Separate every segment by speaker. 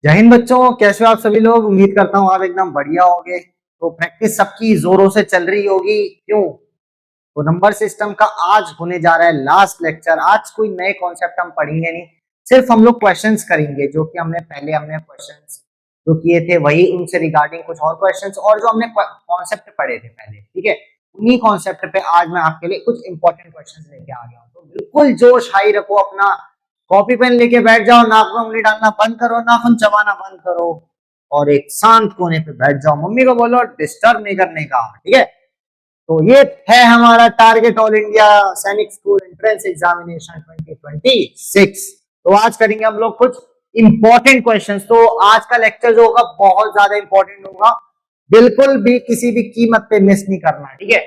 Speaker 1: जय हिंद बच्चों, कैसे हो आप सभी लोग। उम्मीद करता हूँ आप एकदम बढ़िया होंगे। तो प्रैक्टिस सबकी जोरों से चल रही होगी, क्यों? तो नंबर सिस्टम का आज होने जा रहा है लास्ट लेक्चर। आज कोई नए कॉन्सेप्ट हम पढ़ेंगे नहीं, सिर्फ हम लोग क्वेश्चंस करेंगे जो कि हमने क्वेश्चंस जो किए थे वही, उनसे रिगार्डिंग कुछ और क्वेश्चंस और जो हमने कॉन्सेप्ट पढ़े थे पहले, ठीक है। उन्हीं कॉन्सेप्ट पे आज मैं आपके लिए कुछ इंपॉर्टेंट क्वेश्चंस लेके आ गया हूँ। तो बिल्कुल जोश हाई रखो, अपना कॉपी पेन लेके बैठ जाओ, नाक में उंगली डालना बंद करो, नाखून चबाना बंद करो और एक शांत कोने पे बैठ जाओ। मम्मी को बोलो डिस्टर्ब नहीं करने का, ठीक है। तो ये है हमारा टारगेट ऑल इंडिया सैनिक स्कूल एंट्रेंस एग्जामिनेशन 2026। तो आज करेंगे हम लोग कुछ इंपॉर्टेंट क्वेश्चंस। तो आज का लेक्चर जो होगा बहुत ज्यादा इंपॉर्टेंट होगा, बिल्कुल भी किसी भी कीमत पे मिस नहीं करना, ठीक है।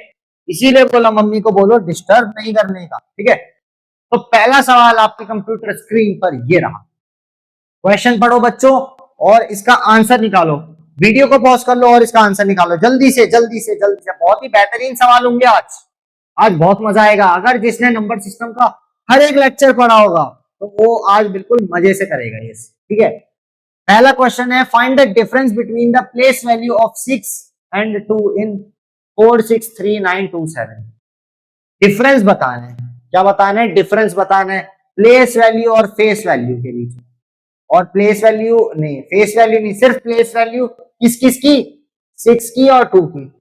Speaker 1: इसीलिए बोला मम्मी को बोलो डिस्टर्ब नहीं करने का, ठीक है। तो पहला सवाल आपके कंप्यूटर स्क्रीन पर ये रहा। क्वेश्चन पढ़ो बच्चों और इसका आंसर निकालो। वीडियो को पॉज कर लो और इसका आंसर निकालो जल्दी से जल्दी से जल्दी से। बहुत ही बेहतरीन सवाल होंगे आज। आज बहुत मजा आएगा। अगर जिसने नंबर सिस्टम का हर एक लेक्चर पढ़ा होगा तो वो आज बिल्कुल मजे से करेगा ये, ठीक है। पहला क्वेश्चन है, find the difference between the place value of 6 and 2 in 463927। Difference बताना है। क्या बताना है? डिफरेंस बताना है प्लेस वैल्यू और फेस वैल्यू के बीच में। और प्लेस वैल्यू नहीं, फेस वैल्यू नहीं, सिर्फ प्लेस वैल्यू किस किस की? 6 की और 2 की।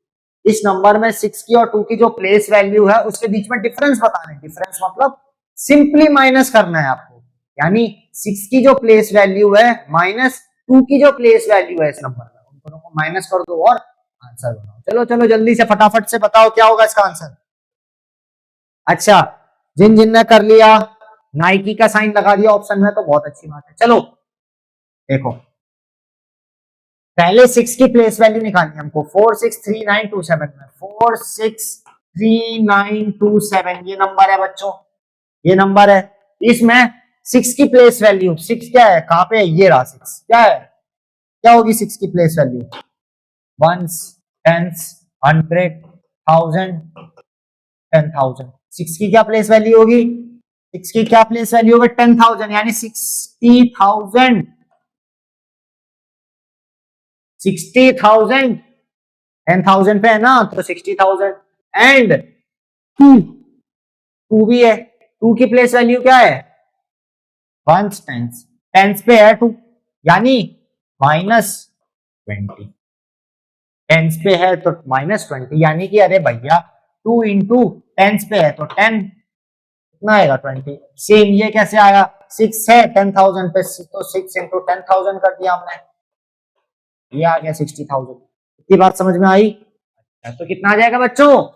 Speaker 1: इस नंबर में 6 की और 2 की जो प्लेस वैल्यू है उसके बीच में डिफरेंस बताना है। डिफरेंस मतलब सिंपली माइनस करना है आपको, यानी 6 की जो प्लेस वैल्यू है माइनस 2 की जो प्लेस वैल्यू है इस नंबर में, उन दोनों को माइनस कर दो और आंसर बनाओ। चलो चलो जल्दी से फटाफट से बताओ क्या होगा इसका आंसर। अच्छा, जिन जिन ने कर लिया नाइकी का साइन लगा दिया ऑप्शन में तो बहुत अच्छी बात है। चलो देखो, पहले 6 की प्लेस वैल्यू निकालनी है हमको। 463927 में 463927 ये नंबर है बच्चों, ये नंबर है। इसमें 6 की प्लेस वैल्यू, 6 क्या है, कहां पे है? ये रहा 6। क्या है, क्या होगी 6 की place value? Ones, tens, hundred, thousand, 10,000। 6 की क्या प्लेस वैल्यू होगी? 6 की क्या प्लेस वैल्यू होगी? 10,000, यानी 60,000। 60,000 10,000 पे है ना, तो 60,000 एंड 2, 2 भी है। 2 की प्लेस वैल्यू क्या है? वंस, टेंस, टेंस पे है 2, यानी -20। टेंस पे है तो -20, यानी कि अरे भैया 2 इंटू टेंस पे है तो 10 कितना आएगा? 20। सेम ये कैसे आया? 6 है 10,000 पे तो 6 इंटू 10,000 कर दिया हमने, ये आ गया 60,000। इतनी बात समझ में आई? तो कितना आ जाएगा बच्चों?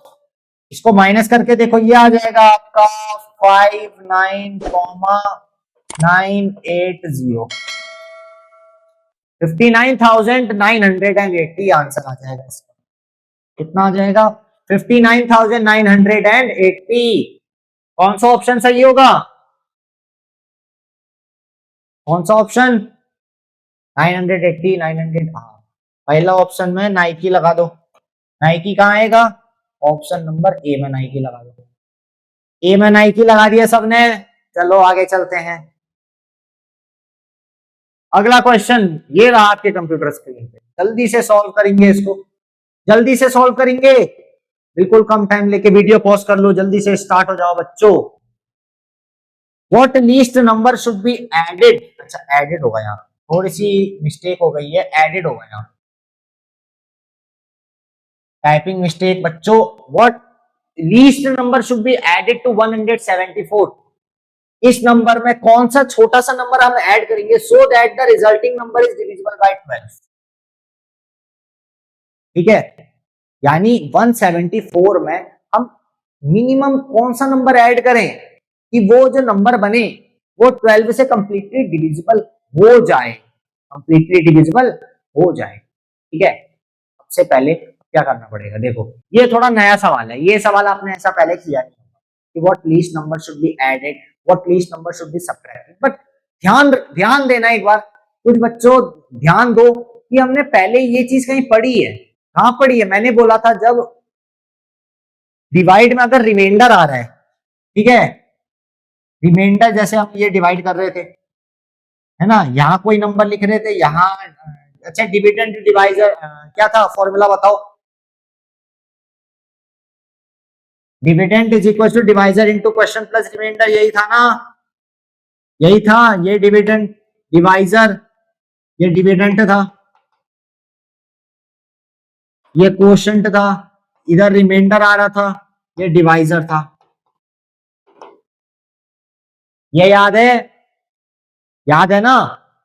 Speaker 1: इसको माइनस करके देखो, ये आ जाएगा आपका 59,980, 59,980 आंसर आ जाएगा इसका। कितना आ जाएगा? 59,980। कौन सा ऑप्शन सही होगा? कौन सा ऑप्शन? 980, 900। हाँ, पहला ऑप्शन में नाइकी लगा दो। नाइकी कहाँ आएगा? ऑप्शन नंबर ए में नाइकी लगा दो। ए में नाइकी लगा दिया सबने। चलो आगे चलते हैं। अगला क्वेश्चन ये रहा आपके कंप्यूटर स्क्रीन पे, जल्दी से सॉल्व करेंगे इसको, जल्दी से सॉल्व करेंगे। बिल्कुल कम टाइम लेके वीडियो पॉज कर लो, जल्दी से स्टार्ट हो जाओ बच्चों। What least number should be added? अच्छा, एडेड होगा यहाँ, थोड़ी सी मिस्टेक हो गई है, एडेड होगा यहाँ, टाइपिंग मिस्टेक बच्चों। What least number should be added to 174? इस नंबर में कौन सा छोटा सा नंबर हम ऐड करेंगे सो that the resulting number is divisible by 12? ठीक है, यानी 174 में हम मिनिमम कौन सा नंबर ऐड करें कि वो जो नंबर बने वो 12 से कंप्लीटली डिविजिबल हो जाए, कंप्लीटली डिविजिबल हो जाए, ठीक है। सबसे पहले क्या करना पड़ेगा, देखो ये थोड़ा नया सवाल है, ये सवाल आपने ऐसा पहले किया नहीं होगा कि what least number should be added, what least number should be subtracted. But ध्यान ध्यान देना एक बार, कुछ बच्चों ध्यान दो कि हमने पहले ये चीज कहीं पढ़ी है। कहां पढ़ी है? मैंने बोला था जब डिवाइड में अगर रिमाइंडर आ रहा है, ठीक है, रिमाइंडर जैसे हम ये डिवाइड कर रहे थे, है ना, यहाँ कोई नंबर लिख रहे थे यहाँ। अच्छा, डिविडेंड डिवाइजर क्या था, फॉर्मूला बताओ। Dividend is equal to divisor into question plus remainder, यही था ना, यही था। ये डिविडेंड डिवाइजर, ये डिविडेंड था, ये क्वोशंट था, इधर रिमाइंडर आ रहा था, ये डिवाइजर था। ये याद है, याद है ना।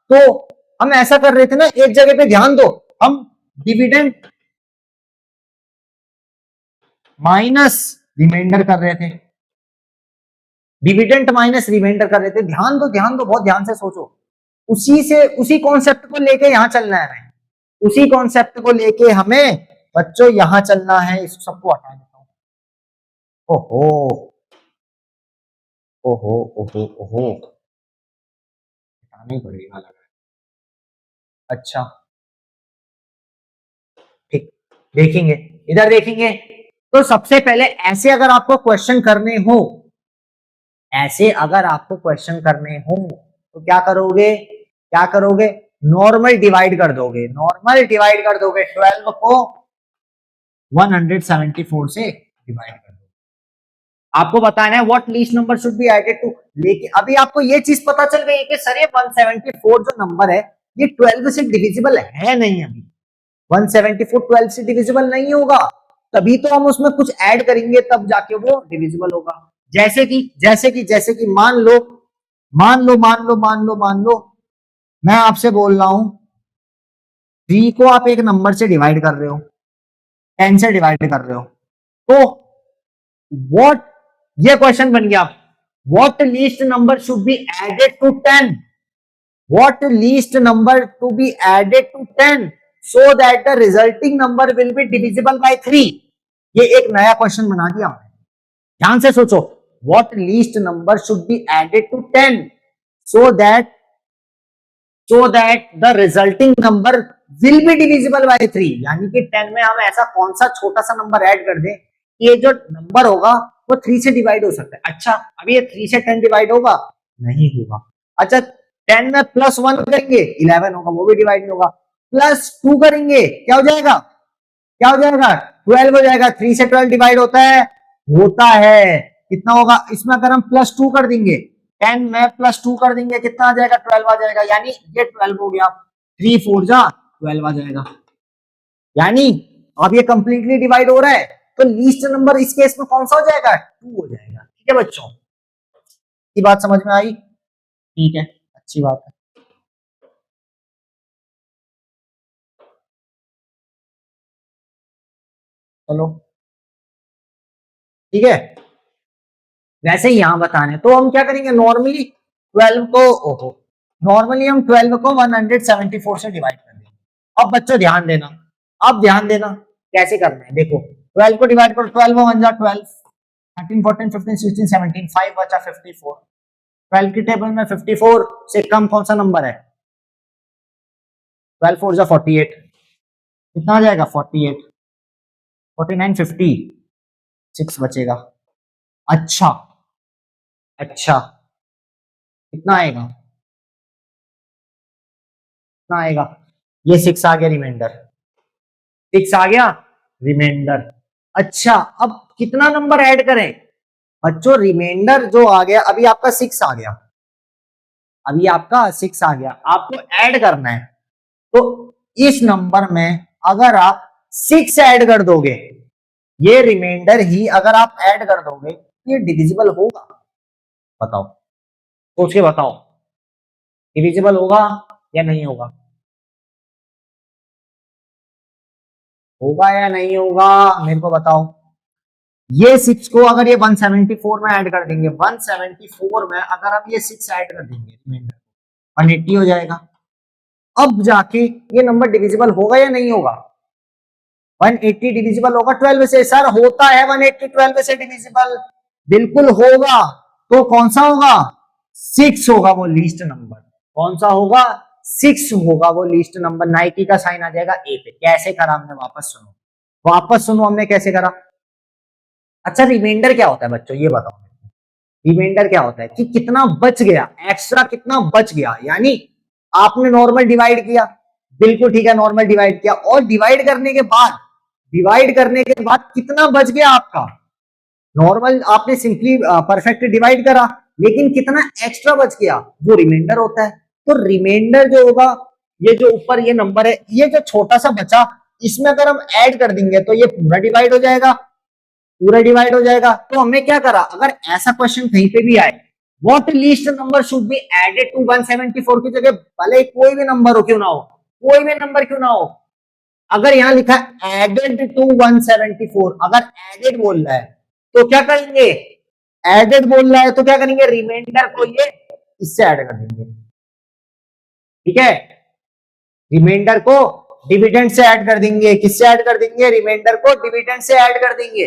Speaker 1: तो हम ऐसा कर रहे थे ना, एक जगह पे ध्यान दो, हम डिविडेंड माइनस रिमाइंडर कर रहे थे, डिविडेंड माइनस रिमाइंडर कर रहे थे। ध्यान दो, ध्यान दो, बहुत ध्यान से सोचो। उसी से, उसी कॉन्सेप्ट को लेके यहां चलना है हमें, उसी कॉन्सेप्ट को लेके हमें बच्चों यहां चलना है। इस सबको हटा देता हूं। ओहो ओहो ओहो ओहो, हटाना ही पड़ेगा लग रहा है। अच्छा ठीक, देखेंगे, इधर देखेंगे। तो सबसे पहले ऐसे अगर आपको क्वेश्चन करने हो, ऐसे अगर आपको क्वेश्चन करने हो तो क्या करोगे, क्या करोगे, नॉर्मल डिवाइड कर दोगे, नॉर्मल डिवाइड कर दोगे, 12 को 174 से डिवाइड कर दोगे। आपको बताना है what least number should be added to. लेकिन अभी आपको ये चीज पता चल गई है कि सर ये 174 जो नंबर है ये 12 से डिविजिबल है नहीं। अभी 174 12 से डिविजिबल नहीं होगा, तभी तो हम उसमें कुछ ऐड करेंगे तब जाके वो डिविजिबल होगा। जैसे कि मान लो, मैं आपसे बोल रहा हूं 3 को आप एक नंबर से डिवाइड कर रहे हो, 10 से डिवाइड कर रहे हो, तो व्हाट, ये क्वेश्चन बन गया, what least number should be added to 10, what least number to be added to 10 so that the resulting number will be divisible by 3। ये एक नया क्वेश्चन बना दिया हमने, ध्यान से सोचो। what least number should be added to 10 so that the resulting number will be divisible by 3। यानी कि 10 में हम ऐसा कौन सा छोटा सा नंबर ऐड कर दें, ये जो नंबर होगा वो 3 से डिवाइड हो सकता है। अच्छा, अभी ये 3 से 10 डिवाइड होगा, नहीं होगा। अच्छा, 10 में +1 करेंगे 11 होगा, वो भी डिवाइड नहीं होगा। +2 करेंगे क्या हो जाएगा, क्या हो जाएगा, 12 हो जाएगा। 3 से 12 डिवाइड होता है, होता है, कितना होगा इसमें, अगर हम +2 कर देंगे, 10 में +2 कर देंगे कितना आ जाएगा, 12 आ जाएगा। यानी ये 12 हो गया, 3 4 जा 12 आ जाएगा। यानी अब ये कंप्लीटली डिवाइड हो रहा है, तो लीस्ट नंबर इस केस में कौन सा हो जाएगा, 2 हो जाएगा। ठीक है बच्चों, की बात समझ में आई, ठीक है, अच्छी बात है। चलो ठीक है, वैसे ही यहां बताने, तो हम क्या करेंगे, नॉर्मली 12 को, ओहो, नॉर्मली हम 12 को 174 से डिवाइड कर देंगे। अब बच्चों ध्यान देना, अब ध्यान देना कैसे करना है। देखो 12 को डिवाइड करो, 12 1 जा 12, 13 14 15 16 17, 5 बचा 54। 12 की टेबल में 54 से कम कौन सा नंबर है, 12 4 जा 48, कितना आ जाएगा 48, 49 50, 6 बचेगा। अच्छा अच्छा, कितना आएगा, कितना आएगा, ये 6 आ गया रिमाइंडर, 6 आ गया रिमाइंडर। अच्छा, अब कितना नंबर ऐड करें बच्चों, रिमाइंडर जो आ गया, अभी आपका 6 आ गया, अभी आपका 6 आ गया, आपको ऐड करना है। तो इस नंबर में अगर आप 6 ऐड कर दोगे, ये रिमाइंडर ही अगर आप ऐड कर दोगे, ये डिविजिबल होगा, बताओ, सोच के बताओ, डिविजिबल होगा या नहीं होगा, होगा या नहीं होगा, मेरे को बताओ। ये 6 को अगर ये 174 में ऐड कर देंगे, 174 में अगर हम ये 6 ऐड कर देंगे, रिमाइंडर 180 हो जाएगा। अब जाके ये नंबर डिविजिबल होगा या नहीं होगा, 180 डिविजिबल होगा 12 से, सर होता है 180 12 से डिविजिबल, बिल्कुल होगा। तो कौन सा होगा, 6 होगा वो लीस्ट नंबर, कौन सा होगा, 6 होगा वो लीस्ट नंबर। नाइकी का साइन आ जाएगा ए पे। कैसे करा हमने, वापस सुनो, वापस सुनो हमने कैसे करा। अच्छा, रिमाइंडर क्या होता है बच्चों, ये बताओ, रिमाइंडर क्या होता है कि कितना बच गया, एक्स्ट्रा कितना बच गया, यानी आपने नॉर्मल डिवाइड किया, बिल्कुल ठीक है, नॉर्मल डिवाइड किया, और डिवाइड करने के बाद कितना बच गया आपका? नॉर्मल आपने सिंपली परफेक्ट डिवाइड करा, लेकिन कितना एक्स्ट्रा बच गया, वो रिमाइंडर होता है। तो रिमाइंडर जो होगा, ये जो ऊपर ये नंबर है, ये जो छोटा सा बचा, इसमें अगर हम ऐड कर देंगे तो ये पूरा डिवाइड हो जाएगा, पूरा डिवाइड हो जाएगा। तो हमने क्या करा, अगर ऐसा क्वेश्चन कहीं पे भी आए, what least number should be added to 174 की जगह भले कोई भी नंबर हो, क्यों ना हो, कोई भी नंबर क्यों ना हो, अगर यहां लिखा एडेड टू 174, अगर एडेड बोल रहा है तो क्या करेंगे, एडेड बोल रहा है तो क्या करेंगे, रिमाइंडर को ये इससे ऐड कर देंगे, ठीक है, रिमाइंडर को डिविडेंड से ऐड कर देंगे, किससे ऐड कर देंगे, रिमाइंडर को डिविडेंड से ऐड कर देंगे।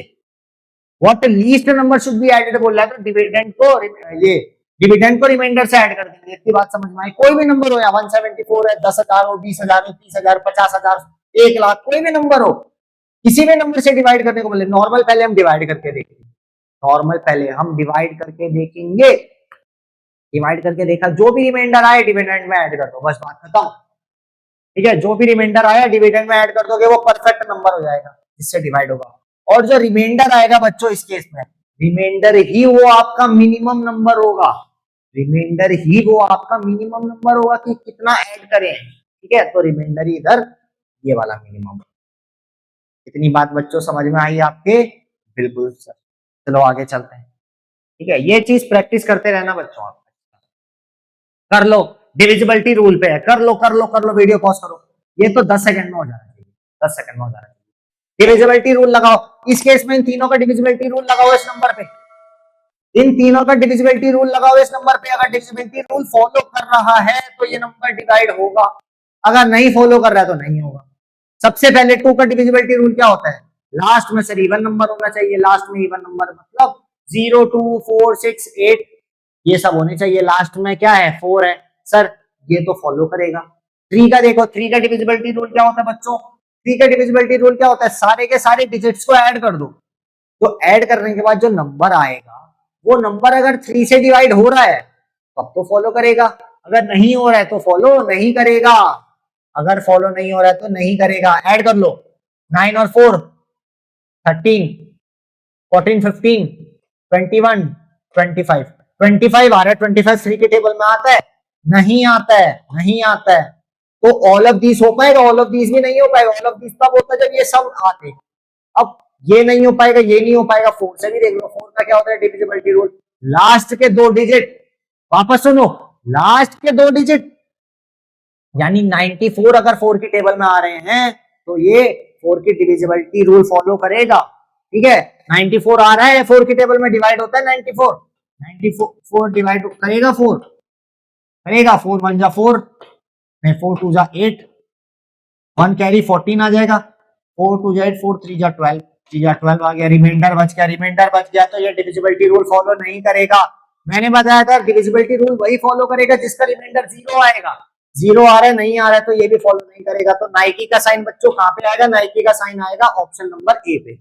Speaker 1: What least number should be added बोल रहा है तो डिविडेंड को, ये डिविडेंड को रिमाइंडर से ऐड कर देंगे। इतनी बात समझ में आई? कोई भी नंबर हो, या 174 है, 10,000 हो, 20,000 हो, 30,000, 50,000, 1,00,000, कोई भी नंबर हो, किसी भी नंबर से डिवाइड करने को बोले, नॉर्मल पहले हम डिवाइड करके देखेंगे, नॉर्मल पहले हम डिवाइड करके देखेंगे, डिवाइड करके देखा, जो भी रिमाइंडर आए डिविडेंड में ऐड कर दो, बस बात खत्म, ठीक है, जो भी रिमाइंडर आया डिविडेंड में ऐड कर दोगे, वो परफेक्ट नंबर हो जाएगा जिससे डिवाइड होगा। और जो रिमाइंडर आएगा बच्चों इस केस में, रिमाइंडर ही वो आपका मिनिमम नंबर होगा, रिमाइंडर ही वो आपका मिनिमम नंबर होगा कि कितना ऐड करें, ठीक है, तो रिमाइंडर ही इधर ये वाला मिनिमम। इतनी बात बच्चों समझ में आई आपके? बिल्कुल सर। चलो आगे चलते हैं, ठीक है, ये चीज प्रैक्टिस करते रहना बच्चों, आप कर लो, डिविजिबिलिटी रूल पे है, कर लो कर लो कर लो, वीडियो पॉज करो, ये तो 10 सेकंड में हो जाना चाहिए, 10 सेकंड में हो जाना चाहिए। डिविजिबिलिटी रूल लगाओ, इस केस में इन तीनों का डिविजिबिलिटी रूल लगाओ इस नंबर पे, इन तीनों का डिविजिबिलिटी रूल लगाओ इस नंबर पे, अगर डिविजिबिलिटी रूल फॉलो कर रहा है तो ये नंबर डिवाइड होगा, अगर नहीं फॉलो कर रहा है तो नहीं होगा। सबसे पहले 2 का डिविजिबिलिटी रूल क्या होता है, लास्ट में सर इवन नंबर होना चाहिए, लास्ट में इवन नंबर मतलब 0, 2, 4, 6, 8 ये सब होने चाहिए, लास्ट में क्या है 4 है सर, ये तो फॉलो करेगा। 3 का देखो, 3 का डिविजिबिलिटी रूल क्या होता है बच्चों, 3 का डिविजिबिलिटी रूल क्या होता है, सारे के सारे डिजिट्स को ऐड कर दो, तो ऐड करने के बाद जो नंबर आएगा, वो नंबर अगर 3 से डिवाइड हो रहा है तब तो फॉलो करेगा, अगर नहीं हो रहा है तो फॉलो नहीं करेगा, अगर फॉलो नहीं हो रहा है तो नहीं करेगा। ऐड कर लो, 9 और 4 13, 14, 15, 21, 25, 25 आ रहा है, 25 3 के टेबल में आता है, नहीं आता है, नहीं आता है, तो ऑल ऑफ दीज हो पाएगा, ऑल ऑफ दीज भी नहीं हो पाएगा, ऑल ऑफ दीज तब होता है जब ये सब आते, अब ये नहीं हो पाएगा, ये नहीं हो पाएगा। 4 से भी देख लो, 4 का क्या होता है डिविजिबिलिटी रूल, लास्ट के 2 डिजिट, वापस सुनो, लास्ट के 2 डिजिट, यानी 94 अगर 4 की टेबल में आ रहे हैं तो ये 4 की डिविजिबिलिटी रूल फॉलो करेगा, ठीक है, 94 आ रहा है 4 की टेबल में, डिवाइड होता है 94 डिवाइड करेगा, 4 करेगा, 4 1 जा 4, 4 2 जा 8, 1 कैरी 14 आ जाएगा, 4 2 जा 8, 4 3 जा 12, 3 जा 12 आ गया, रिमाइंडर बच गया, रिमाइंडर बच गया तो ये डिविजिबिलिटी रूल फॉलो नहीं करेगा। मैंने बताया था डिविजिबिलिटी रूल वही फॉलो करेगा जिसका रिमाइंडर 0 आएगा, 0 आ रहा है नहीं आ रहा है तो ये भी फॉलो नहीं करेगा। तो नाइकी का साइन बच्चों कहां पे आएगा, नाइकी का साइन आएगा ऑप्शन नंबर ए पे,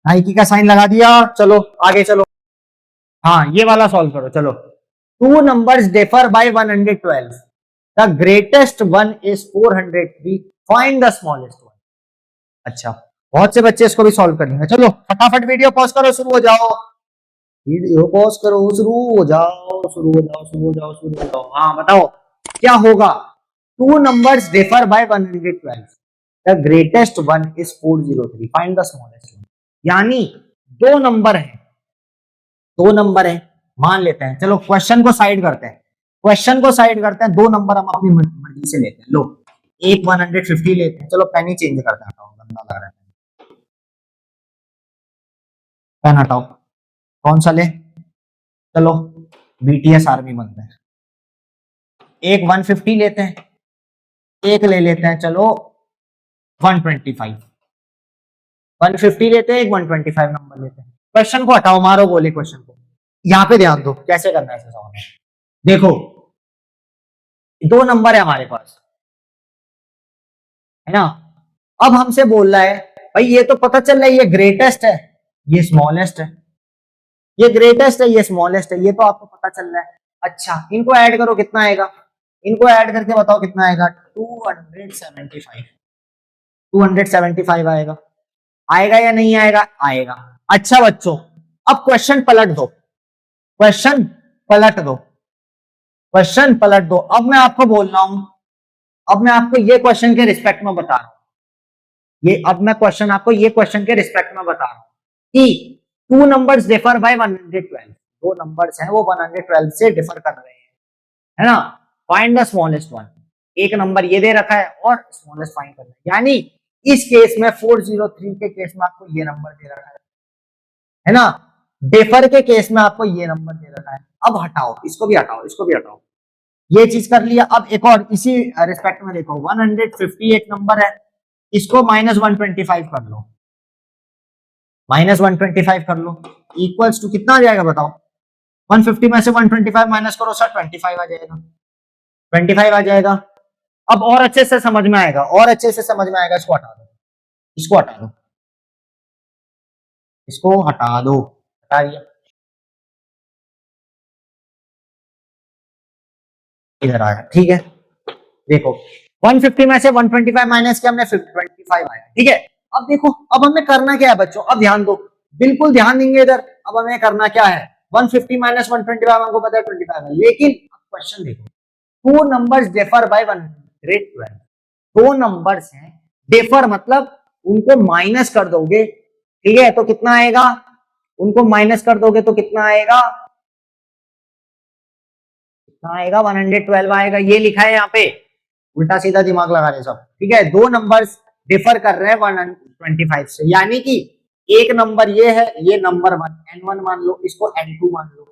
Speaker 1: नाइकी का साइन लगा दिया। चलो आगे चलो, हाँ ये वाला सॉल्व करो, चलो 2 numbers differ by 112, the greatest one is 403, find the smallest one। अच्छा, बहुत से बच्चे इसको भी सॉल्व कर लेंगे, चलो फटाफट वीडियो पॉज करो, शुरू हो जाओ, वीडियो पॉज करो, शुरू हो जाओ, शुरू हो जाओ, शुरू हो जाओ, शुरू हो जाओ। हाँ बताओ क्या होगा, 2 numbers differ by 112, the greatest one is 403, find the smallest one। यानी 2 नंबर है, 2 नंबर है मान लेते हैं, चलो क्वेश्चन को साइड करते हैं, क्वेश्चन को साइड करते हैं, 2 नंबर हम अपनी मर्जी से लेते हैं, लो एक 150 लेते हैं, चलो पेन ही चेंज करते हैं, हटाओ गंदा लग रहा है, पेन हटाओ, कौन सा ले, चलो बीटीएस आर्मी बनते हैं, एक 150 लेते हैं, एक ले लेते हैं, चलो 125, 150 लेते हैं, एक 125 नंबर लेते हैं। क्वेश्चन को हटाओ, मारो गोली क्वेश्चन को, यहां पे ध्यान दो कैसे करना है सवाल। देखो 2 नंबर है हमारे पास, है ना, अब हमसे बोल रहा है भाई ये तो पता चल रहा है ये ग्रेटेस्ट है, ये स्मॉलेस्ट है, ये ग्रेटेस्ट है, ये स्मॉलेस्ट है, ये तो आपको पता चल रहा है। अच्छा इनको ऐड करो, कितना आएगा, इनको ऐड करके बताओ कितना आएगा, 275। 275 आएगा, आएगा या नहीं आएगा, आएगा। अच्छा बच्चों, अब क्वेश्चन पलट दो, क्वेश्चन पलट दो, क्वेश्चन पलट दो। अब मैं आपको बोल रहा हूं, अब मैं आपको ये क्वेश्चन के रिस्पेक्ट में बता रहा हूं, ये अब मैं क्वेश्चन आपको ये क्वेश्चन के रिस्पेक्ट में बता रहा हूं कि टू नंबर्स डिफर बाय 112, दो नंबर्स हैं वो 112 से डिफर कर रहे हैं, है ना। फाइंड द स्मॉलेस्ट वन, एक नंबर ये दे रखा है और स्मॉलेस्ट फाइंड करना है, यानी इस केस में 403 के केस में आपको ये नंबर दे रखा है ना, डिफर के केस में आपको ये नंबर दे रखा है। अब हटाओ, इसको भी हटाओ, इसको भी हटाओ, ये चीज कर लिया। अब एक और इसी रिस्पेक्ट में देखो, 150 एक नंबर है, इसको -125 कर लो, -125 कर लो, इक्वल्स टू कितना आ जाएगा बताओ, 150 में से 125 माइनस करो सर, 25 आ जाएगा, 25 आ जाएगा। अब और अच्छे से समझ में आएगा, और अच्छे से समझ में आएगा, इसको हटा दो, इसको हटा दो, इसको हटा दो, हटा दिया, इधर आया, ठीक है। देखो 150 में से 125 माइनस किया हमने, 25 आया, ठीक है। अब देखो, अब हमें करना क्या है बच्चों, अब ध्यान दो, बिल्कुल ध्यान देंगे इधर। अब हमें करना क्या है, 150 माइनस 125 हमको पता है 25 है, लेकिन क्वेश्चन देखो, टू नंबर्स डिफर बाय 112, दो नंबर्स हैं डिफर, मतलब उनको माइनस कर दोगे, ठीक है, तो कितना आएगा, उनको माइनस कर दोगे तो कितना आएगा, कितना आएगा, 112 आएगा, ये लिखा है यहाँ पे, उल्टा सीधा दिमाग लगा रहे सब, ठीक है। दो नंबर्स डिफर कर रहे हैं 125 से, यानी कि एक नंबर ये है, ये नंबर n1 मान लो, इसको n2 मान लो,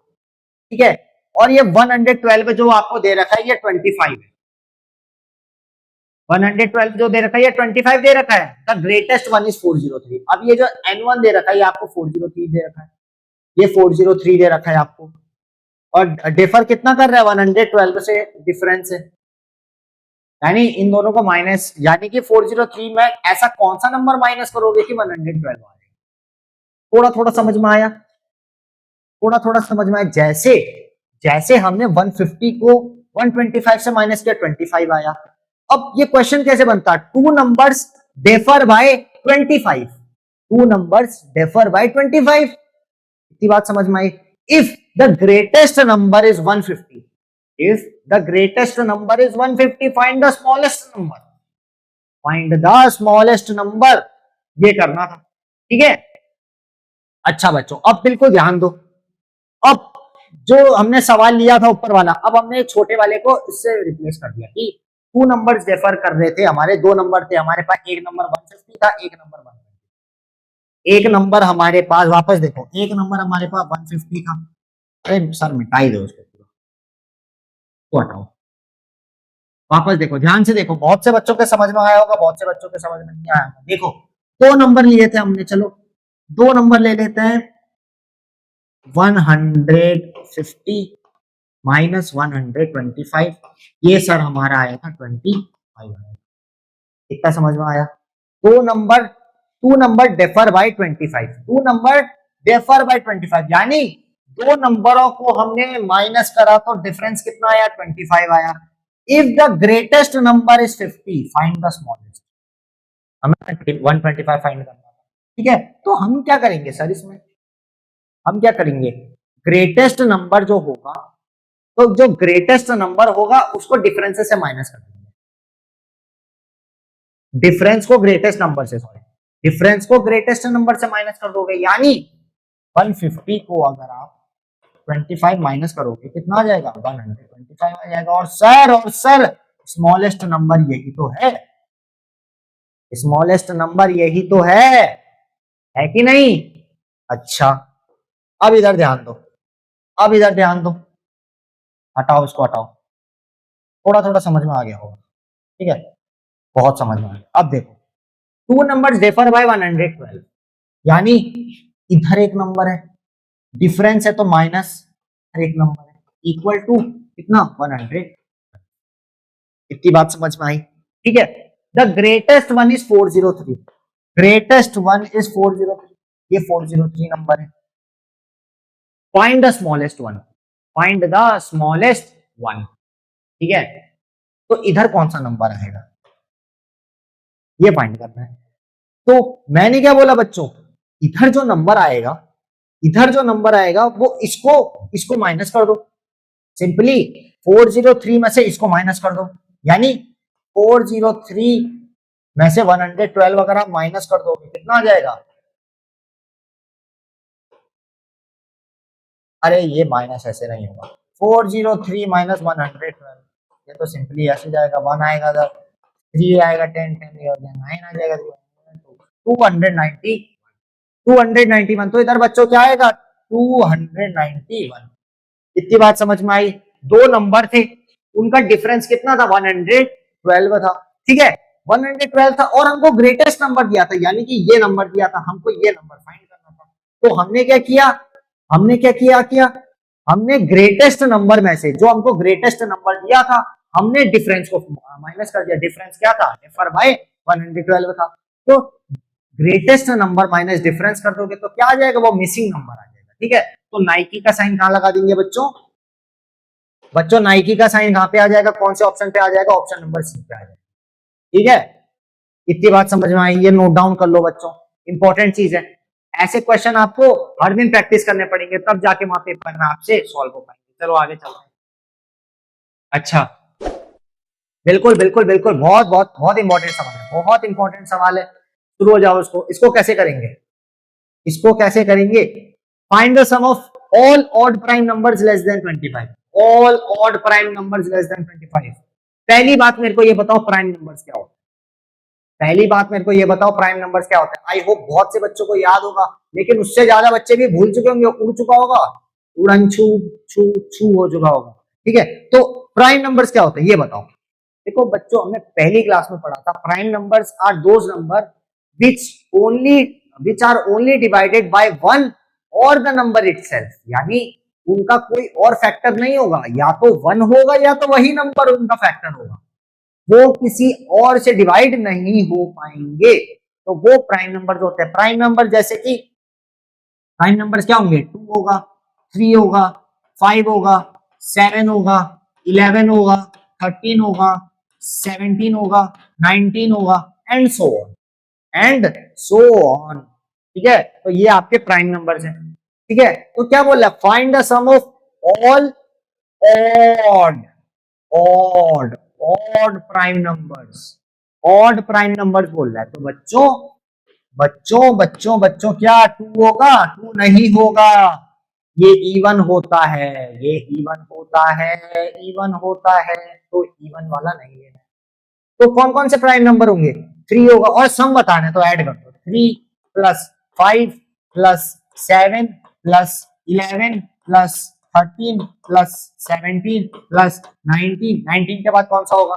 Speaker 1: ठीक है, और ये 112 जो आपको दे रखा है ये 25 है, 112 जो दे रखा है ये 25 दे रखा है। The greatest one is 403। अब ये जो n1 दे रखा है ये आपको 403 दे रखा है, ये 403 दे रखा है आपको, और डिफर कितना कर रहा है, 112 से डिफरेंस है, यानी इन दोनों को माइनस, यानी कि 403 में ऐसा कौन सा नंबर माइनस करोगे कि 112 आ जाए। थोड़ा थोड़ा समझ में आया, थोड़ा थोड़ा समझ में आया, जैसे जैसे हमने 150 को 125 से माइनस किया 25 आया। अब ये क्वेश्चन कैसे बनता, two numbers differ by 25, two numbers differ by 25, इतनी बात समझ में आई। If the greatest number is 150, if the greatest number is 150, find the smallest number, find the smallest number, ये करना था, ठीक है। अच्छा बच्चों, अब बिल्कुल ध्यान दो, अब जो हमने सवाल लिया था ऊपर वाला, अब हमने छोटे वाले को इससे रिप्लेस कर दिया कि टू नंबर्स डिफर कर रहे थे हमारे, दो नंबर थे हमारे पास, एक नंबर 150 था, एक नंबर 150, एक नंबर हमारे पास, वापस देखो, एक नंबर हमारे पास 150 था, अरे सर मिटाई दो उसको, हटाओ, वापस देखो, ध्यान से देखो, बहुत से बच्चों के समझ में आया होगा, बहुत से बच्चों के समझ में नहीं आया होगा। देखो दो नंबर लिए थे हमने, चलो दो नंबर ले लेते हैं, 150 माइनस 125, ये सर हमारा आया था 25 आया, इतना समझ में आया। दो नंबर, two number differ by 25, two number differ by 25, यानी दो नंबरों को हमने माइनस करा तो डिफरेंस कितना आया, 25 आया। If the greatest number is 50, find the smallest, हमें 125 फाइंड करना है, ठीक है। तो हम क्या करेंगे सर इसमें, हम क्या करेंगे, ग्रेटेस्ट नंबर जो होगा, तो जो ग्रेटेस्ट नंबर होगा उसको डिफरेंस से माइनस कर देंगे, डिफरेंस को ग्रेटेस्ट नंबर से, सॉरी, डिफरेंस को ग्रेटेस्ट नंबर से माइनस कर दोगे, यानी 150 को अगर आप 25 माइनस करोगे कितना आ जाएगा, 125 आ जाएगा। और सर स्मॉलेस्ट नंबर यही तो है, स्मॉलेस्ट नंबर यही तो है कि नहीं। अच्छा, अब इधर ध्यान दो, अब इधर ध्यान दो, हटाओ इसको, हटाओ, थोड़ा थोड़ा समझ में आ गया होगा, ठीक है, बहुत समझ में आ गया। अब देखो, टू नंबर्स डिफर बाय 112, यानी इधर एक नंबर है, डिफरेंस है तो माइनस एक नंबर है, इक्वल टू कितना, 100, इतनी बात समझ में आई, ठीक है। The greatest one is 403, greatest one is 403, ये 403 नंबर है। Find the smallest one, find the smallest one, ठीक है। तो इधर कौन सा नंबर आएगा, ये फाइंड करना है। तो मैंने क्या बोला बच्चों, इधर जो नंबर आएगा, इधर जो नंबर आएगा वो इसको माइनस कर दो सिंपली। 403 में से इसको माइनस कर दो, यानी 403 में से 112 अगर आप माइनस कर दोगे कितना आ जाएगा, अरे ये माइनस ऐसे नहीं होगा, 403 माइनस 112, ये तो सिंपली ऐसे जाएगा, 1 आएगा, 3 आएगा, 10 10 9 आ जाएगा, 290 291। तो इधर बच्चों क्या आएगा, 291। इतनी बात समझ में आई। दो नंबर थे, उनका डिफरेंस कितना था, 112 था, ठीक है, 112 था, और हमको ग्रेटेस्ट नंबर दिया था, यानी कि ये नंबर दिया था, हमको ये नंबर फाइंड करना था। तो हमने क्या किया, हमने ग्रेटेस्ट नंबर में से, जो हमको ग्रेटेस्ट नंबर दिया था, हमने डिफरेंस को माइनस कर दिया। डिफरेंस क्या था, डिफर बाय 112 था। तो ग्रेटेस्ट नंबर माइनस डिफरेंस कर दोगे तो क्या आ जाएगा, वो मिसिंग नंबर आ जाएगा, ठीक है। तो नाइकी का साइन कहां लगा देंगे बच्चों नाइकी का साइन कहां पे आ जाएगा, कौन से ऑप्शन पे आ जाएगा, ऑप्शन नंबर सी पे आ जाएगा, ठीक है। इतनी बात समझ में आई, ये नोट डाउन कर लो बच्चों, इंपॉर्टेंट चीज है। ऐसे क्वेश्चन आपको हर दिन प्रैक्टिस करने पड़ेंगे, तब जाके वहां पेपर में आपसे सॉल्व हो पाएंगे। चलो आगे चलते हैं। अच्छा, बिल्कुल बिल्कुल बिल्कुल, बहुत बहुत बहुत इंपॉर्टेंट सवाल है, बहुत इंपॉर्टेंट सवाल है। शुरू हो जाओ। इसको कैसे करेंगे, find the sum of all odd prime numbers less than 25। All odd prime numbers less than 25। पहली बात मेरे को ये बताओ, प्राइम नंबर्स क्या होता है, प्राइम नंबर्स क्या होता है। आई होप बहुत से बच्चों को याद होगा, लेकिन उससे ज्यादा बच्चे भी भूल चुके होंगे, उड़ चुका होगा, उड़न छू छू छू हो चुका होगा, ठीक है। तो प्राइम नंबर्स क्या होते हैं ये बताओ। देखो बच्चों, हमने पहली क्लास में पढ़ा था, prime numbers are those number which are only divided by 1 or the number itself, यानी उनका कोई और फैक्टर नहीं होगा, या तो 1 होगा या तो वही नंबर उनका फैक्टर होगा, वो किसी और से डिवाइड नहीं हो पाएंगे, तो वो प्राइम नंबर होते हैं। प्राइम नंबर जैसे कि प्राइम नंबर क्या होंगे, 2 होगा, 3 होगा, 5 होगा, 7 होगा, 11 होगा, 13 होगा, 17 होगा, 19 होगा, एंड सो ऑन, ठीक है। तो ये आपके प्राइम नंबर्स हैं, ठीक है। तो क्या बोल रहा है, find the sum of all odd odd odd prime numbers बोल रहा है। तो बच्चों क्या 2 होगा, 2 नहीं होगा, ये इवन होता है, तो इवन वाला नहीं है। तो कौन कौन से प्राइम नंबर होंगे, 3 होगा, और सम बताने तो ऐड कर दो, 3 plus 5 plus 7 plus 11 plus 13 plus 17 plus 19 के बाद कौन सा होगा,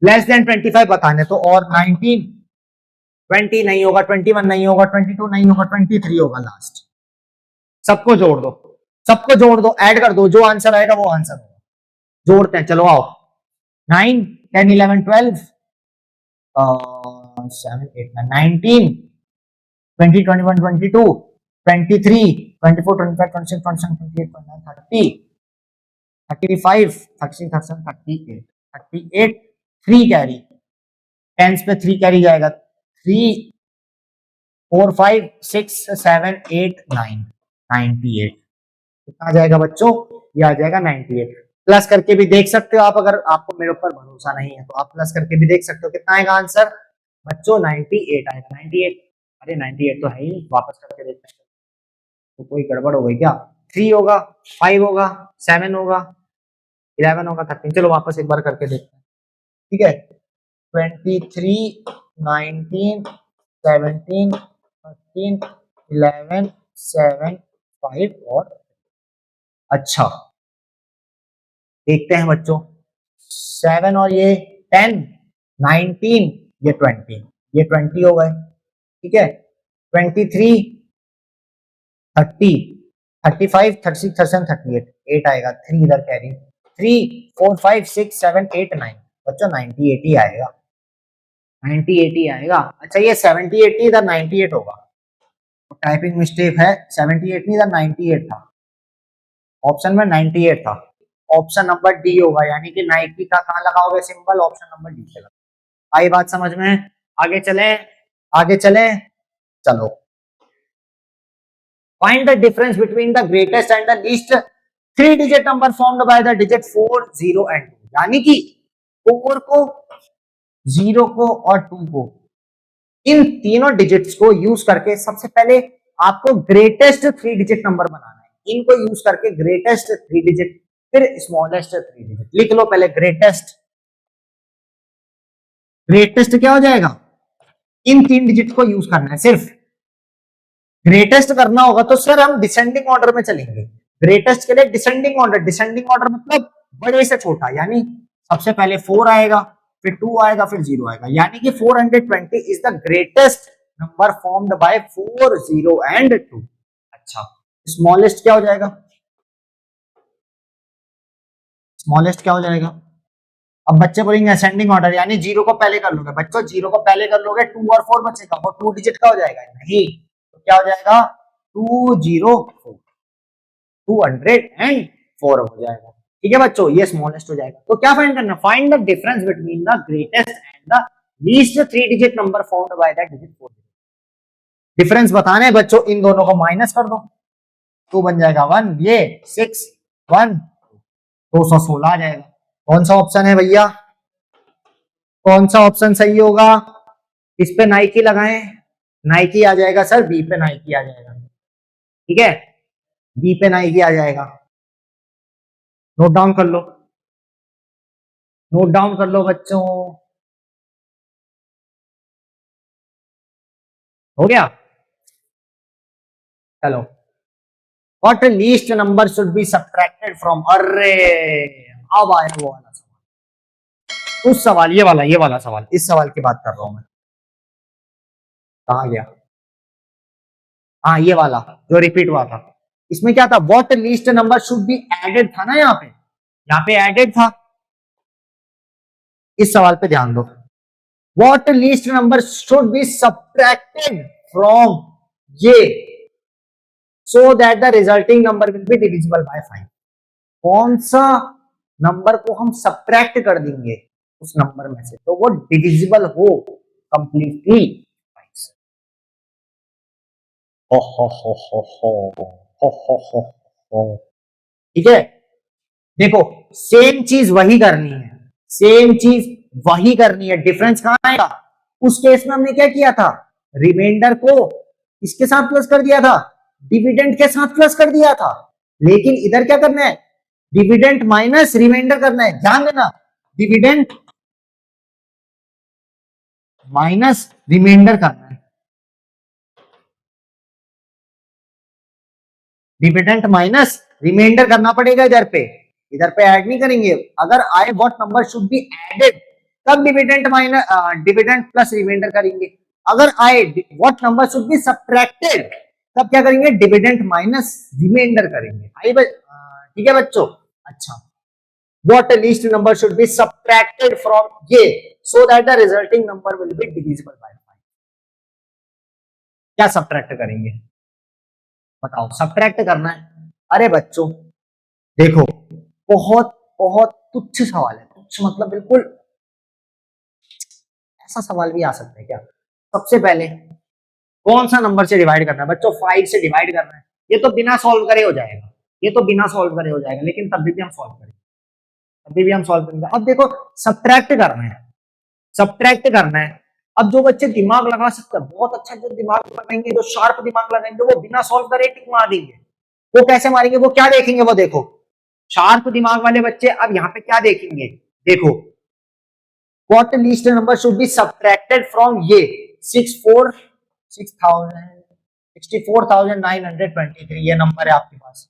Speaker 1: लेस देन 25 बताने तो, और 19 20 नहीं होगा, 21 नहीं होगा, 22 नहीं होगा, 23 होगा लास्ट। सबको जोड़ दो, ऐड कर दो, जो आंसर आएगा वो आंसर होगा। जोड़ते हैं, चलो आओ। 9 10 11 12 7 8 19 20 21 22 23 24 25 26 27 28 29 30 35 36 37 38 38 3 कैरी, टेंस पे 3 कैरी जाएगा, 3 4 5 6 7 8 9 98। कितना आ जाएगा बच्चों, ये आ जाएगा 98। प्लस करके भी देख सकते हो आप, अगर आपको मेरे ऊपर भरोसा नहीं है तो आप प्लस करके भी देख सकते हो। कितना आएगा आंसर बच्चों, 98 आएगा। 98, अरे 98 तो है ही, वापस करके देखते हैं तो कोई गड़बड़ हो गई क्या। 3 होगा, 5 होगा, 7 होगा, 11 होगा, 13। चलो वापस एक बार करके देखते हैं, ठीक है। 23 19 17 13 11 7 5 और, अच्छा देखते हैं बच्चों, 7 और ये 10 19 ये 20, ये 20 हो गए, ठीक है। 23 30 35 36 37 38 8 आएगा, 3 इधर कैरी, 3 4 5 6 7 8 9 बच्चों 90 80 आएगा, 90 80 आएगा। अच्छा ये 70 80 इधर 98 होगा, तो टाइपिंग मिस्टेक है, 78 नहीं इधर 98 था, ऑप्शन में 98 था, ऑप्शन नंबर डी होगा, यानी कि नाइकी का कहां लगाओगे सिंबल, ऑप्शन नंबर डी पे लगाओगे। आई बात समझ में? आगे चलें, आगे चलें, चलो। Find the difference between the greatest and the least three digit number formed by the digit 4, 0 and 2, यानी कि 4 को, 0 को और 2 को, इन तीनों डिजिट्स को यूज करके सबसे पहले आपको ग्रेटेस्ट थ्री डिजिट नंबर बनाना है। इनको यूज करके ग्रेटेस्ट थ्री डिजिट, फिर स्मॉलेस्ट थ्री डिजिट। लिख लो पहले ग्रेटेस्ट। ग्रेटेस्ट क्या हो जाएगा, इन तीन डिजिट को यूज करना है सिर्फ। ग्रेटेस्ट करना होगा तो सर हम डिसेंडिंग ऑर्डर में चलेंगे। ग्रेटेस्ट के लिए डिसेंडिंग ऑर्डर, डिसेंडिंग ऑर्डर मतलब बड़े से छोटा, यानी सबसे पहले 4 आएगा, फिर 2 आएगा, फिर 0 आएगा, यानी कि 420 is the greatest number formed by 4, 0 and 2। अच्छा, स्मॉलेस्ट क्या हो जाएगा, स्मॉलेस्ट क्या हो जाएगा? अब बच्चे बोलेंगे असेंडिंग ऑर्डर, यानी 0 को पहले कर लोगे बच्चों, 0 को पहले कर लोगे, 2 और 4 बचेगा, वो 2 डिजिट का हो जाएगा, नहीं तो क्या हो जाएगा 204, 204 हो जाएगा। ठीक है बच्चों, ये स्मॉलेस्ट हो जाएगा। तो क्या फाइंड करना, find the difference between the greatest and the least three digit number formed by that digit 4। Difference बताना है बच्चों, इन दोनों को माइनस कर दो, 2 बन जाएगा 1, ये 6, 1, 216 आ जाएगा। कौन सा ऑप्शन है भैया, कौन सा ऑप्शन सही होगा? इस पे नाइकी लगाएं, नाइकी आ जाएगा सर, बी पे नाइकी आ जाएगा। ठीक है, बी पे नाइकी आ जाएगा। नोट डाउन कर लो, नोट डाउन कर लो बच्चों, हो गया? चलो, what least number should be subtracted from, अरे अब आया वो वाला सवाल, उस सवाल, ये वाला सवाल, इस सवाल की बात कर रहा हूं मैं। कहां गया? हाँ ये वाला जो रिपीट हुआ था, इसमें क्या था, what least number should be added था ना, यहाँ पे एडेड था। इस सवाल पे ध्यान दो, what least number should be subtracted from ये so that the resulting number will be divisible by 5। कौन सा नंबर को हम सब्ट्रैक्ट कर देंगे उस नंबर में से तो वो डिविजिबल हो कंप्लीटली। हो हो हो हो हो हो हो हो। ठीक है, देखो सेम चीज वही करनी है, सेम चीज वही करनी है, डिफरेंस कहां आएगा? उस केस में हमने क्या किया था, रिमाइंडर को इसके साथ प्लस कर दिया था, डिविडेंड के साथ प्लस कर दिया था, लेकिन इधर क्या करना है, डिविडेंड माइनस रिमाइंडर करना है। ध्यान देना, डिविडेंड माइनस रिमाइंडर करना है, डिविडेंड माइनस रिमाइंडर करना पड़ेगा। इधर पे ऐड नहीं करेंगे। अगर आए what number should be added तब dividend minus dividend plus reminder करेंगे। अगर आए what number should be subtracted तब क्या करेंगे, डिविडेंड माइनस रिमाइंडर करेंगे। ठीक है बच्चों? अच्छा, what least number should be subtracted from ये so that the resulting number will be divisible by 5। क्या सब्ट्रैक्ट करेंगे बताओ, सब्ट्रैक्ट करना है। अरे बच्चों देखो, बहुत बहुत तुच्छ सवाल है, तुच्छ मतलब बिल्कुल, ऐसा सवाल भी आ सकता है क्या? सबसे पहले कौन सा नंबर से डिवाइड करना है बच्चों, 5 से डिवाइड करना है। ये तो बिना सॉल्व करे हो जाएगा, ये तो बिना सॉल्व करे हो जाएगा, लेकिन तब भी हम सॉल्व करेंगे, तभी भी हम सॉल्व करेंगे। अब देखो सब्ट्रैक्ट करना है, सब्ट्रैक्ट करना है। अब जो बच्चे दिमाग लगा सकते हैं, बहुत अच्छा जो दिमाग लगाएंगे, जो शार्प दिमाग लगाएंगे, वो बिना सॉल्व करे टिक मार देंगे। वो कैसे मारेंगे, वो क्या देखेंगे, वो देखो शार्प दिमाग वाले बच्चे अब यहाँ पे क्या देखेंगे, देखो what least number should be subtracted from ये 64,923 ये नंबर है आपके पास,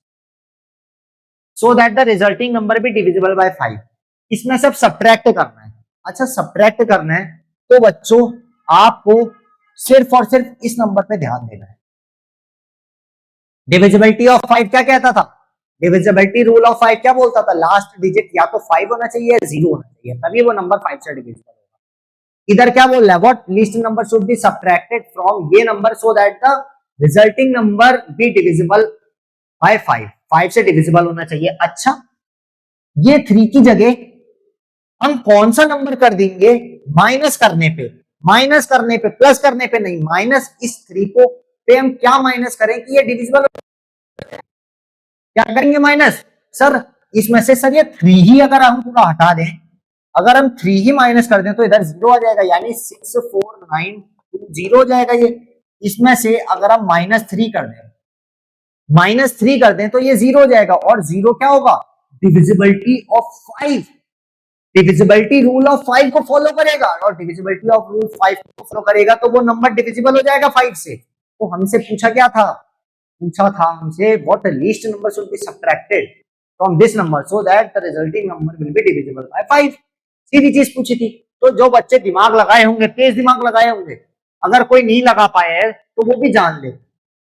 Speaker 1: so that the resulting number be divisible by 5। इसमें सब सब्ट्रैक्ट करना है। अच्छा सब्ट्रैक्ट करना है तो बच्चों आपको सिर्फ और सिर्फ इस नंबर पे ध्यान देना है। डिविजिबिलिटी ऑफ 5 क्या कहता था, डिविजिबिलिटी रूल ऑफ 5 क्या बोलता था, लास्ट डिजिट या तो 5 होना चाहिए या 0 होना चाहिए, तभी वो नंबर 5 से डिविजिबल होगा। इधर क्या बोल रहा है, what least number should be subtracted from ये number so that the resulting number be divisible by 5, 5 से डिविजिबल होना चाहिए। अच्छा ये 3 की जगह हम कौन सा नंबर कर देंगे, माइनस करने पे, माइनस करने पे, प्लस करने पे नहीं, माइनस इस 3 को पे हम क्या माइनस करें कि ये डिविजिबल, क्या करेंगे माइनस, सर इसमें से सर ये 3 ही अगर हम पूरा हटा दें, अगर हम 3 ही माइनस कर दें तो इधर 0 आ जाएगा, यानी 64920 हो जाएगा ये। इसमें से अगर हम -3 कर दें, -3 कर दें तो ये 0 हो जाएगा, और 0 क्या होगा, divisibility of 5, divisibility rule of 5 को फॉलो करेगा, और डिविजिबिलिटी ऑफ रूल 5 को फॉलो करेगा तो वो नंबर डिविजिबल हो जाएगा 5 से। तो हमसे पूछा क्या था, पूछा था हमसे what least number should B subtracted from this number so that the resulting number will be divisible by 5। सीधी चीज पूछी थी। तो जो बच्चे दिमाग लगाए होंगे, तेज दिमाग लगाए होंगे, अगर कोई नहीं लगा पाए है तो वो भी जान ले,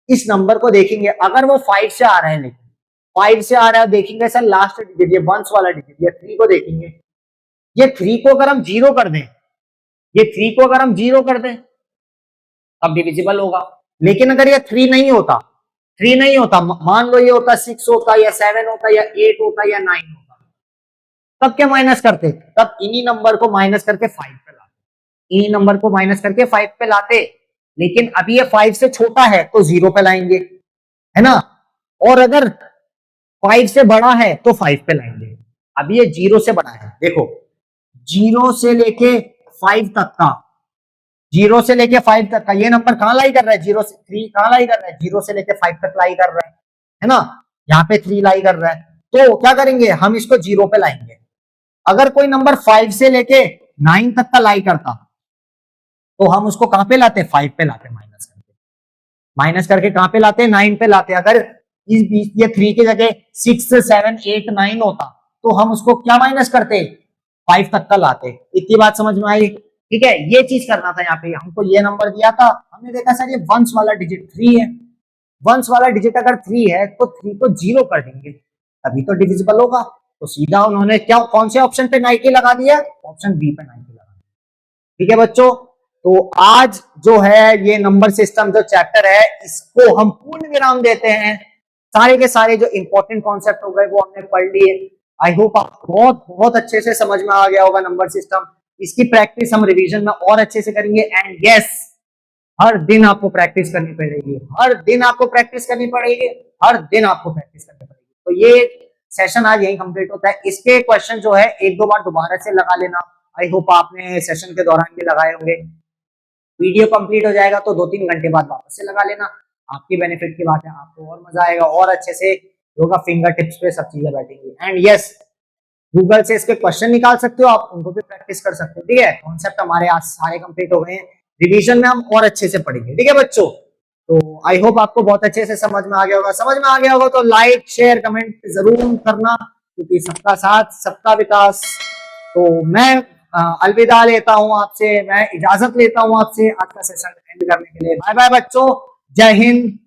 Speaker 1: इस नंबर को देखेंगे अगर वो 5 से आ रहा है, लेकिन 5 से आ रहा है, देखेंगे सर लास्ट डिजिट ये वंस वाला डिजिट, ये 3 को देखेंगे, ये 3 को अगर हम 0 कर दें, ये 3 को अगर हम 0 कर दें तब डिविजिबल होगा। लेकिन अगर ये 3 नहीं होता, 3 नहीं होता, मान लो ये होता 6 होता या 7 होता या 8 होता या 9 होता, तब क्या माइनस करते, तब इन्हीं नंबर को माइनस करके 5 पे लाते, इन्हीं नंबर को माइनस करके 5 पे लाते। लेकिन अभी ये 5 से छोटा है तो 0 पे लाएंगे, है ना, और अगर 5 से बड़ा है तो 5 पे लाएंगे। अभी ये 0 से बड़ा है, देखो 0 से लेके 5 तक का, 0 से लेके 5 तक का ये नंबर कहां लाई कर रहा है, 0 से 3 कहां लाई कर रहा है, 0 से लेके 5 तक लाई कर रहा है ना, यहाँ पे 3 लाई कर रहा है। तो क्या करेंगे, हम इसको 0 पे लाएंगे। अगर कोई नंबर 5 से लेके 9 तक का लाई करता तो हम उसको कहां पे लाते, 5 पे लाते, माइनस करके, माइनस करके कहां पे लाते, 9 पे लाते। अगर इस बीच ये 3 की जगह 6 7 8 9 होता तो हम उसको क्या माइनस करते, 5 तक का लाते। इतनी बात समझ में आई, ठीक है। ये चीज करना था, यहाँ पे हमको ये नंबर दिया था, हमने देखा सर ये वंस वाला डिजिट 3 है, वंस वाला डिजिट अगर 3 है तो 3 को 0 कर देंगे तभी तो डिविजिबल होगा। तो सीधा उन्होंने क्या, कौन से ऑप्शन पे 90 लगा दिया, ऑप्शन बी पे 90 लगा दिया। ठीक है बच्चों, तो आज जो है ये नंबर सिस्टम जो चैप्टर है इसको हम पूर्ण विराम देते हैं। सारे के सारे जो इंपॉर्टेंट कॉन्सेप्ट हो गए वो हमने पढ़ लिए। आई होप आपको बहुत बहुत अच्छे से समझ में आ गया होगा नंबर सिस्टम। इसकी प्रैक्टिस हम रिवीजन में और अच्छे से करेंगे। एंड यस, हर दिन आपको प्रैक्टिस करनी पड़ेगी, हर दिन आपको प्रैक्टिस करनी पड़ेगी, हर दिन आपको प्रैक्टिस करनी पड़ेगी। तो ये सेशन आज यही कंप्लीट होता है। इसके क्वेश्चन जो है एक दो बार दोबारा से लगा लेना। आई होप आपने सेशन के दौरान भी लगाए होंगे। वीडियो कंप्लीट हो जाएगा तो 2-3 घंटे बाद वापस से लगा लेना, आपकी बेनिफिट की बात है, आपको और मजा आएगा और अच्छे से योगा फिंगर टिप्स पे सब चीजें बैठेंगी। एंड यस, गूगल से इसके क्वेश्चन निकाल सकते हो आप, उनको भी प्रैक्टिस कर सकते हो। ठीक है, कॉन्सेप्ट हमारे आज सारे कंप्लीट हो गए हैं, रिवीजन में हम और अच्छे से पढ़ेंगे। ठीक है बच्चों, तो आई होप आपको बहुत अच्छे से समझ में आ गया होगा। समझ में आ गया होगा तो लाइक शेयर कमेंट जरूर करना, क्योंकि सबका साथ सबका विकास। तो मैं अलविदा लेता हूं आपसे, मैं इजाजत लेता हूं आपसे आज का सेशन एंड करने के लिए। बाय बाय बच्चों, जय हिंद,